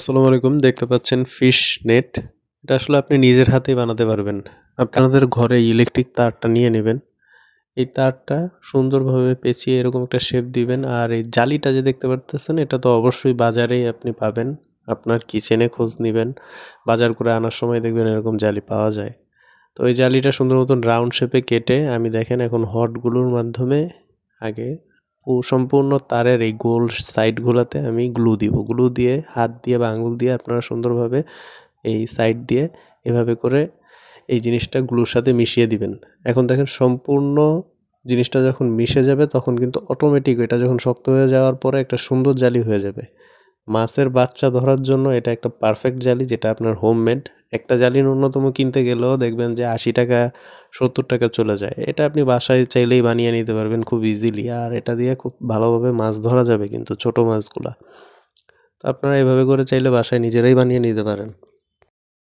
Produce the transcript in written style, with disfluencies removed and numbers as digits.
আসসালামু আলাইকুম। দেখতে পাচ্ছেন ফিশ নেট। এটা আসলে আপনি নিজের হাতেই বানাতে পারবেন। আপনাদের ঘরে ইলেকট্রিক তারটা নিয়ে নিবেন। এই তারটা সুন্দরভাবে পেঁচিয়ে এরকম একটা শেপ দিবেন। আর এই জালিটা যে দেখতে পারতেছেন এটা তো অবশ্যই বাজারেই আপনি পাবেন। আপনার কিচেনে খোঁজ নিবেন। বাজার করে আনার সময় দেখবেন এরকম জালি পাওয়া যায়। তো ওই জালিটা সুন্দর মতন রাউন্ড শেপে কেটে আমি দেখেন এখন হট গ্লুর মাধ্যমে আগে সম্পূর্ণ তারের এই গোল সাইডগুলাতে আমি গ্লু দিব। গ্লু দিয়ে হাত দিয়ে বা আঙুল দিয়ে আপনারা সুন্দরভাবে এই সাইড দিয়ে এভাবে করে এই জিনিসটা গ্লুর সাথে মিশিয়ে দিবেন। এখন দেখেন সম্পূর্ণ জিনিসটা যখন মিশে যাবে তখন কিন্তু অটোমেটিক এটা যখন শক্ত হয়ে যাওয়ার পরে একটা সুন্দর জালি হয়ে যাবে। মাছের বাচ্চা ধরার জন্য এটা একটা পারফেক্ট জালি যেটা আপনার হোমমেড। একটা জালি ন্যূনতম কিনতে গেলেও দেখবেন যে ৳৮০ ৳৭০ চলে যায়। এটা আপনি বাসায় চাইলেই বানিয়ে নিতে পারবেন খুব ইজিলি। আর এটা দিয়ে খুব ভালোভাবে মাছ ধরা যাবে কিন্তু ছোট মাছগুলা। তো আপনারা এভাবে করে চাইলে বাসায় নিজেরাই বানিয়ে নিতে পারেন।